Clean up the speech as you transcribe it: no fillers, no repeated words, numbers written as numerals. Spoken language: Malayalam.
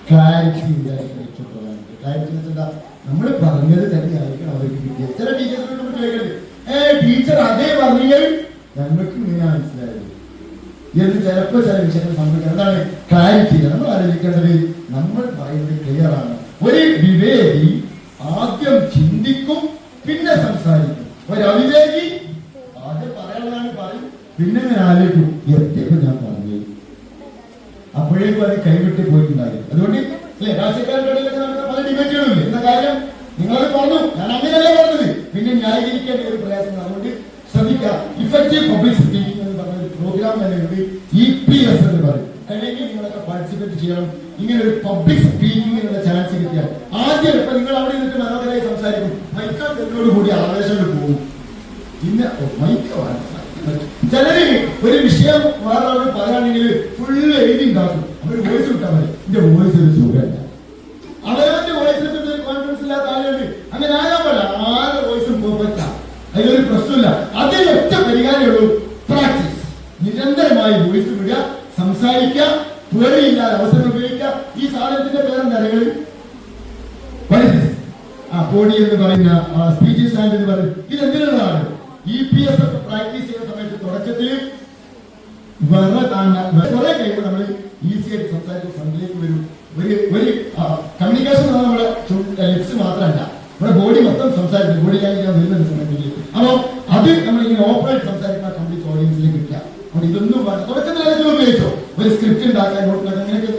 ക്ലാരിറ്റി ഉണ്ടായിരിക്കും. ക്ലാരിറ്റി എന്താ, നമ്മൾ പറഞ്ഞത് തന്നെ ആയിരിക്കണം അവർക്ക് കിട്ടിയത്. ചില ടീച്ചേഴ്സിനോട് ചോദിക്കരുത്, ടീച്ചർ അതേ പറഞ്ഞാൽ ഞങ്ങൾക്ക് ഇങ്ങനെ മനസ്സിലായത് എന്ന് ചിലപ്പോൾ ചില വിഷയങ്ങൾ സംഭവിക്കുന്നത്. എന്താണ് ക്ലാരിറ്റി? നമ്മൾ ആലോചിക്കേണ്ടത് നമ്മൾ പറയുന്നത് ക്ലിയർ ആണ്. ഒരു വിവേകി ആദ്യം ചിന്തിക്കും, പിന്നെ സംസാരിക്കും. ഒരു അവിവേകി ആദ്യം പറയാനുള്ളതാണ് പറയും, പിന്നെ ഞാൻ ആലോചിക്കും എത്തിയപ്പോൾ ഞാൻ പറഞ്ഞു, അപ്പോഴേക്കും അത് കൈവിട്ട് പോയിട്ടുണ്ടായിരുന്നു. അതുകൊണ്ട് അല്ലെ രാഷ്ട്രീയക്കാരുടെ ഇടയിലൊക്കെ നമുക്ക് പല ഡിബേറ്റുകളും എന്ന കാര്യം നിങ്ങളത് പറഞ്ഞു, ഞാൻ അങ്ങനെയല്ല പറഞ്ഞത്, പിന്നെ ന്യായീകരിക്കേണ്ട ഒരു പ്രയാസം. അതുകൊണ്ട് ശ്രദ്ധിക്കുക. ഇഫക്റ്റീവ് പബ്ലിക് സ്പീക്കിംഗ് എന്ന് പറഞ്ഞ ഒരു പ്രോഗ്രാം തന്നെയുണ്ട്, EPS എന്ന് പറയും. അല്ലെങ്കിൽ നിങ്ങളൊക്കെ പാർട്ടിസിപ്പേറ്റ് ചെയ്യണം. ഇങ്ങനെ ഒരു പബ്ലിക് സ്പീക്കിങ്ങിനുള്ള ചാൻസ് കിട്ടിയാൽ ആദ്യം ഇപ്പൊ നിങ്ങൾ അവിടെ നിന്നിട്ട് മനോഹരമായി സംസാരിക്കും, മൈക്കോട് കൂടി ആവേശം പോകും. പിന്നെ ചിലര് ഒരു വിഷയം വേറെ അവിടെ പറയുകയാണെങ്കിൽ ഫുള്ള് എഴുതി ഉണ്ടാക്കും. അവർ വോയിസ് വിട്ടാൽ മതി, എന്റെ വോയിസ് ഒരു സുഖമല്ല, അവരവന്റെ വോയിസിനെ ഒരു കോൺഫിഡൻസ് ഇല്ലാത്ത ആളുകളുണ്ട്. അങ്ങനെ ആകാൻ പാടില്ല. ആരുടെ വോയിസും പെർഫെക്റ്റാ, അതിലൊരു പ്രശ്നമില്ല. അതിൽ ഒറ്റ പരിഹാരമേ ഉള്ളൂ, പ്രാക്ടീസ്. നിരന്തരമായി വോയിസ് വിടുക, സംസാരിക്കുക, പേടിയില്ലാതെ അവസരം ഉപയോഗിക്കുക. ഈ സാധനത്തിന്റെ പേരെന്താ? പോഡി എന്ന് പറയുന്ന സ്പീച്ച് സ്റ്റാൻഡ് എന്ന് പറയുന്നത് ഇതെന്തിനുള്ളതാണ്? EPS ഒക്കെ പ്രാക്ടീസ് ചെയ്യുന്ന സമയത്ത് തുടക്കത്തിൽ കുറെ കഴിയുമ്പോൾ നമ്മൾ ഈസി ആയിട്ട് സംസാരിക്കുന്ന ഫ്രണ്ടിലേക്ക് വരും. ഒരു കമ്മ്യൂണിക്കേഷൻ നമ്മുടെ ലിപ്സ് മാത്രമല്ല, നമ്മുടെ ബോഡി മൊത്തം സംസാരിക്കും. ബോഡി ലാംഗ്വേജ് വരുന്ന സമയത്ത് അപ്പൊ അത് നമ്മളിങ്ങനെ ഓപ്പറേറ്റ് സംസാരിക്കുന്ന കംപ്ലീറ്റ് ഓഡിയൻസിലേക്ക് കിട്ടുക. അതുകൊണ്ട് ഇതൊന്നും തുടക്കത്തിൽ ഉപയോഗിച്ചോ, ഒരു സ്ക്രിപ്റ്റ് ഉണ്ടാക്കാൻ നോട്ടുണ്ടാക്കാൻ അങ്ങനെയൊക്കെ